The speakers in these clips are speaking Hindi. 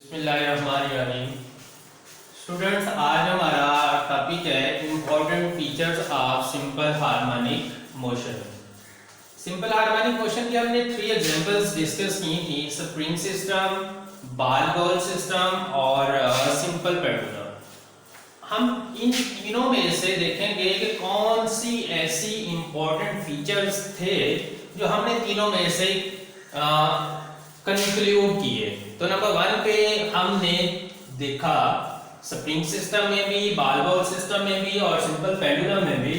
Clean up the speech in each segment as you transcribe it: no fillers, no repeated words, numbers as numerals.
बिस्मिल्लाहिर्रहमानिर्रहीम। स्टूडेंट्स, आज हमारा टॉपिक है important features of simple harmonic motion. Simple harmonic motion की हमने 3 एग्जांपल्स डिस्कस की थी, spring system, ball ball system और सिंपल पेंडुलम। हम इन तीनों में से देखेंगे कि कौन सी ऐसी इम्पोर्टेंट फीचर्स थे जो हमने तीनों में से कंक्लूड किए। तो नंबर 1 पे हमने देखा स्प्रिंग सिस्टम में भी, बॉल बॉल सिस्टम में भी और सिंपल पेंडुलम में भी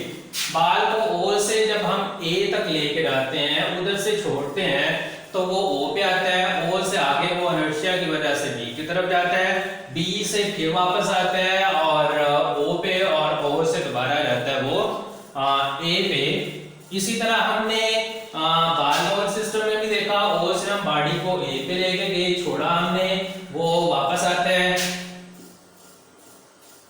बॉल को ओ से जब हम ए तक लेके जाते हैं, उधर से छोड़ते हैं तो वो ओ पे आता है, ओ से आगे वो इनर्शिया की वजह से बी की तरफ जाता है, बी से फिर वापस आता है और ओ पे, और ओ से दोबारा जाता है वो ए पे। इसी तरह हमने बॉल बॉल सिस्टम में भी देखा, ओ से हम बॉडी को ए पे लेके गए, छोड़ा हमने, वो वापस आता है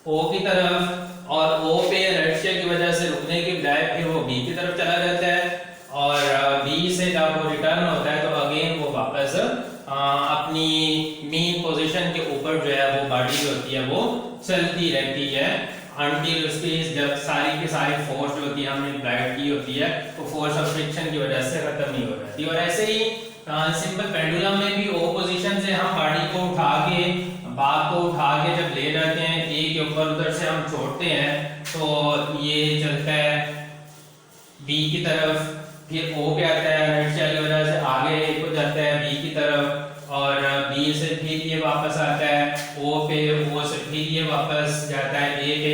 ओ की तरफ और ओ पे इनर्शिया की वजह से रुकने की बजाय फिर वो बी की तरफ चला जाता है, और बी से जब वो रिटर्न होता है तो अगेन वो वापस अपनी मेन पोजीशन के ऊपर जो है वो बॉडी होती है वो चलती रहती है अनटिल उसकी जब सारी की सारी फोर्स जो होती है हमने अप्लाई की होती है वो फोर्स ऑफ फ्रिक्शन की वजह से खत्म नहीं हो जाती। और ऐसे ही सिंपल पेंडुलम में भी ओ पोजीशन से हम बॉडी को उठा के, बाग को उठा के जब ले जाते हैं ए के ऊपर, उधर से हम छोड़ते हैं तो ये चलता है बी की तरफ, फिर ओ पे आता है, इनर्शिया की वजह से आगे को जाता है बी की तरफ, और बी से फिर ये वापस आता है ओ पे, ओ से फिर ये वापस जाता है ए पे।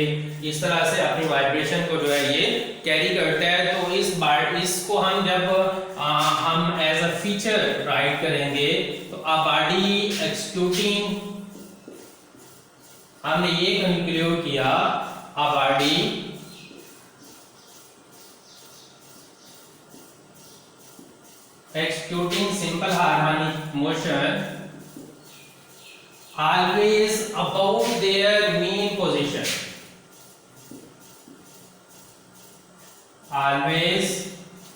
इस तरह से अपनी वाइब्रेशन को जो है ये कैरी करता है। तो इसको हम जब हम एज अ फीचर राइट करेंगे तो अ बॉडी एक्सिक्यूटिंग, हमने ये कंक्लूड किया a body executing simple harmonic motion always above their mean position, always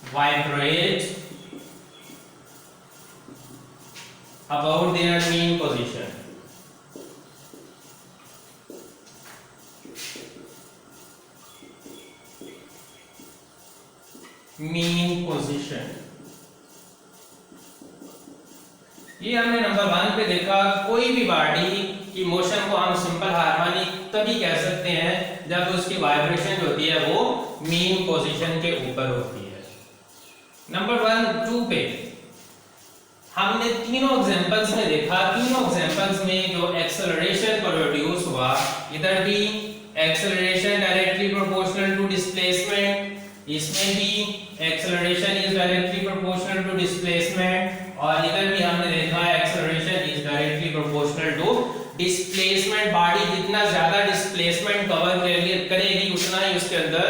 vibrate above their mean position. Mean position, ये हमने नंबर 1 पे देखा। कोई भी बॉडी की मोशन को हम सिंपल हार्मोनिक तभी कह सकते हैं जब उसकी वाइब्रेशन जो होती है वो मीन पोजीशन के ऊपर होती है। नंबर 2 पे हमने तीनों एग्जांपल्स में देखा, तीनों एग्जांपल्स में जो एक्सेलरेशन प्रोड्यूस हुआ, इधर भी acceleration directly proportional to displacement, इसमें भी acceleration is directly proportional to displacement, और इधर भी हमने देखा acceleration is directly proportional to displacement. Body जितना ज्यादा डिस्प्लेसमेंट कवर करेगी उतना ही उसके अंदर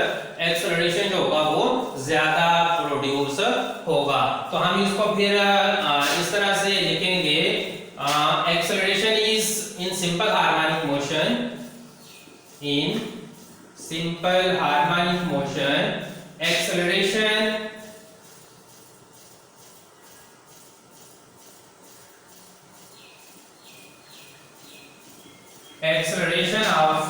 एक्सेलरेशन जो होगा वो ज्यादा प्रोड्यूस होगा। तो हम इसको फिर इस तरह से लिखेंगे, acceleration is in simple harmonic motion, in simple harmonic motion acceleration of a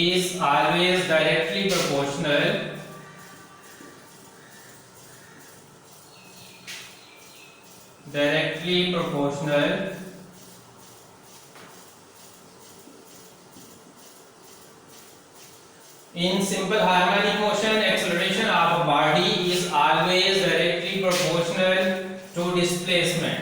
body is always directly proportional in simple harmonic motion, acceleration of a body is always directly proportional to displacement.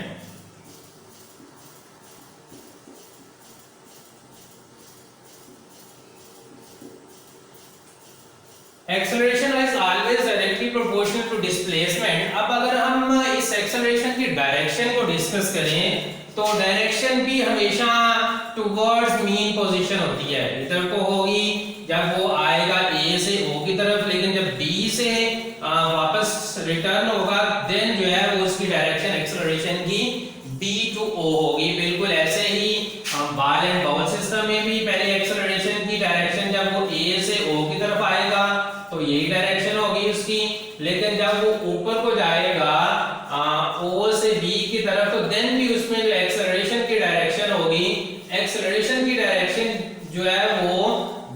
Acceleration is always directly proportional to displacement. अब अगर हम इस acceleration की डायरेक्शन को डिस्कस करें तो डायरेक्शन भी हमेशा टुवर्ड्स मीन पोजीशन होती है। इधर को होगी जब वो आएगा ए से ओ की तरफ, लेकिन जब बी से वापस रिटर्न होगा देन जो है वो उसकी डायरेक्शन एक्सेलरेशन की बी टू ओ होगी। बिल्कुल ऐसे ही बॉल एंड बाउल सिस्टम में भी पहले एक्सेलरेशन जो है वो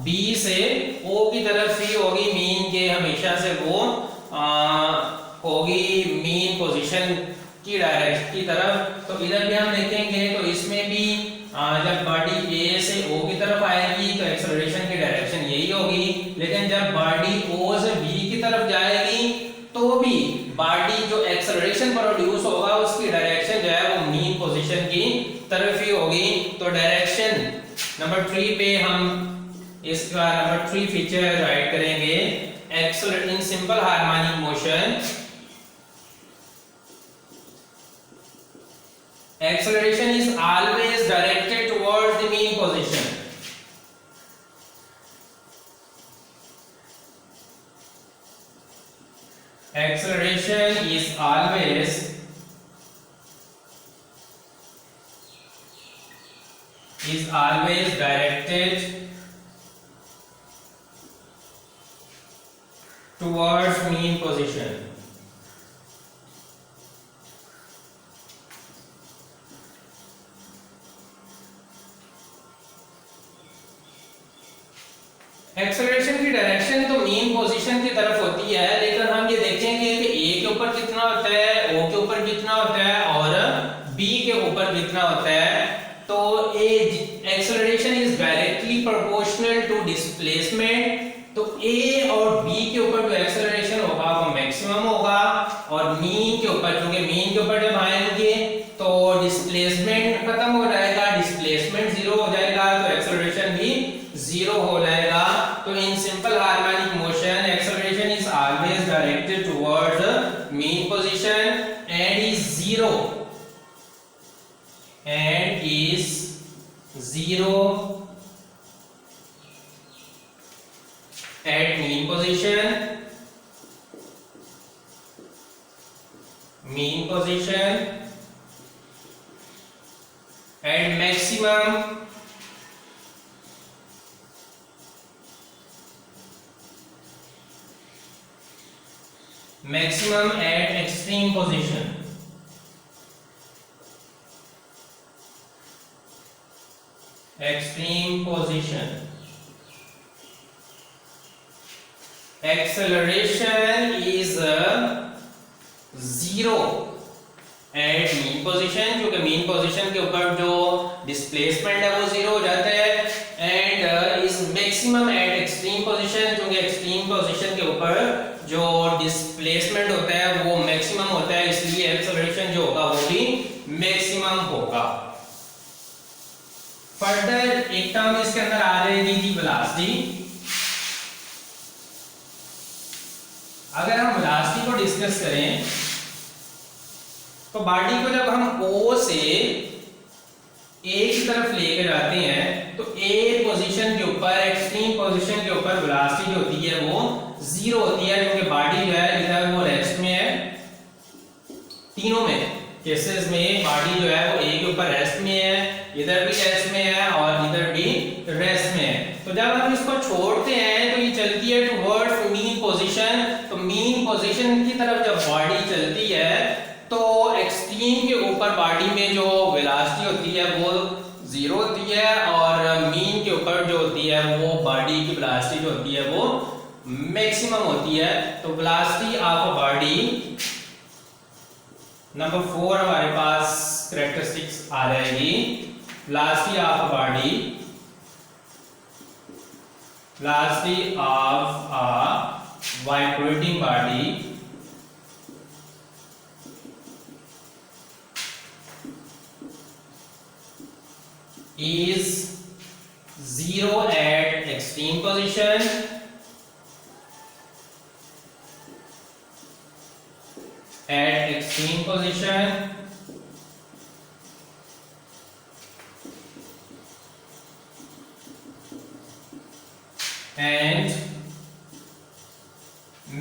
B से O की तरफ ही होगी, मीन के हमेशा से वो होगी मीन पोजीशन की डायरेक्शन की तरफ। तो इधर भी हम देखेंगे तो इसमें भी जब बॉडी A से O की तरफ आएगी तो एक्सेलरेशन की डायरेक्शन यही होगी, लेकिन जब बॉडी O से B की तरफ जाएगी तो भी बॉडी जो एक्सेलरेशन प्रोड्यूस होगा उसकी डायरेक्शन जो है वो मीन पोजीशन की तरफ ही होगी। तो डायरेक्शन नंबर 3 पे हम इसका नंबर 3 फीचर राइट करेंगे। Acceleration in simple harmonic motion, acceleration is always directed towards the mean position. Acceleration is always directed towards mean position. Acceleration की डायरेक्शन तो मीन पोजीशन की तरफ होती है, लेकिन हम ये देखेंगे कि A के ऊपर कितना होता है, O के ऊपर कितना होता है और B के ऊपर कितना होता है। तो acceleration is directly proportional to displacement. तो A और B के ऊपर जो एक्सेलरेशन होगा वो मैक्सिमम होगा, और मीन के ऊपर, क्योंकि मीन के ऊपर जब आएंगे तो डिस्प्लेसमेंट खत्म हो जाएगा, डिस्प्लेसमेंट जीरो हो जाएगा, तो एक्सेलरेशन भी जीरो हो जाएगा। तो in simple harmonic motion acceleration is always directed towards mean position and is zero at mean position and maximum at extreme position. Acceleration is zero at mean position, क्योंकि मीन पोजीशन के ऊपर जो डिस्प्लेसमेंट है वो जीरो हो जाता है, and is maximum eight extreme position, क्योंकि एक्सट्रीम पोजीशन के ऊपर जो डिस्प्लेसमेंट होता है वो मैक्सिमम होता है, इसलिए एक्सेलरेशन जो होगा वो भी मैक्सिमम होगा। फर्दर एक टर्म इसके अंदर आ जाएगी दी वेलोसिटी। अगर हम वेलोसिटी को डिस्कस करें तो बॉडी को जब हम O से A की तरफ लेके जाते हैं तो A पोजीशन के ऊपर, एक्सट्रीम पोजीशन के ऊपर वेलोसिटी जो होती है वो जीरो होती है, क्योंकि बॉडी जो है इधर वो रेस्ट में है। तीनों में केसेस में बॉडी जो है वो A के ऊपर रेस्ट में है, इधर भी रेस्ट में है और इधर भी रेस्ट में है। तो जब हम इसको छोड़ते हैं तो ये चलती है टुवर्ड्स मीन पोजीशन। तो मीन पोजीशन की तरफ जब बॉडी चलती है तो एक्सट्रीम के ऊपर बॉडी में जो वेलोसिटी होती है वो जीरो होती है, और मीन के ऊपर जो होती है वो बॉडी की वेलोसिटी जो होती है वो मैक्सिमम होती है। तो velocity of a body number 4 हमारे पास कैरेक्टरिस्टिक्स आ जाएगी। Velocity of a body, velocity of a vibrating body is zero at extreme position and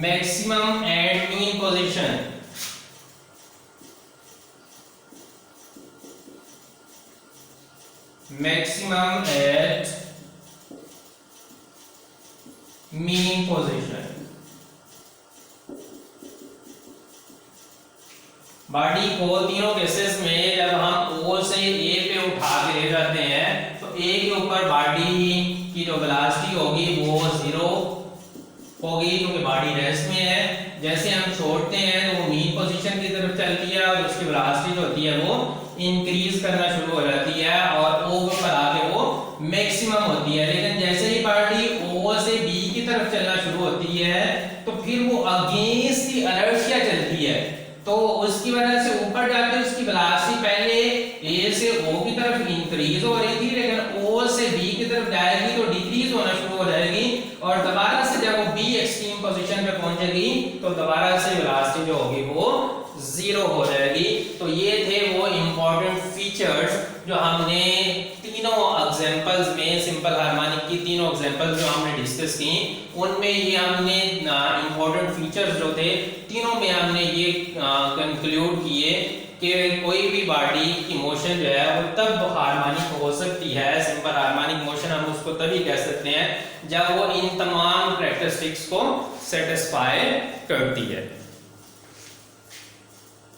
maximum at mean position. Maximum at mean position. Body को तीनों केसेस में जब हम O से A पे उठा के ले जाते हैं तो ए के ऊपर बॉडी की जो वेलोसिटी होगी वो 0 होगी क्योंकि बॉडी रेस्ट में है। जैसे हम छोड़ते हैं तो वो मीन पोजीशन की तरफ चलती है और उसकी वेलोसिटी जो होती है वो इंक्रीज करना शुरू हो जाती है और ओ पर आके वो मैक्सिमम होती है। लेकिन जैसे ही बॉडी ओ से बी की तरफ चलना शुरू होती है तो फिर वो अगेंस्ट द इनर्शिया चलती है, तो उसकी वजह से ऊपर जाके उसकी वेलोसिटी पहले ए से ओ की तरफ इंक्रीज हो रही थी, लेकिन ओ से बी की तरफ जाएगी तो डिक्रीज होना शुरू हो जाएगी और दोबारा से जब वो बी एक्सट्रीम पोजीशन पे पहुंचेगी तो दोबारा से वेलोसिटी जो होगी वो 0 हो जाएगी। तो ये थे वो इंपॉर्टेंट फीचर्स जो हमने तीनों एग्जांपल्स में सिंपल हार्मोनिक की तीनों एग्जांपल्स जो हमने डिस्कस की उनमें ये हमने इंपॉर्टेंट फीचर्स जो थे तीनों में हमने ये कंक्लूड किए कि कोई भी बॉडी की मोशन जो है वो तब हार्मोनिक हो सकती है, सिंपल हार्मोनिक मोशन हम उसको तभी कह सकते हैं जब वो इन तमाम कैरेक्टरिस्टिक्स को सेटिस्फाई करती है।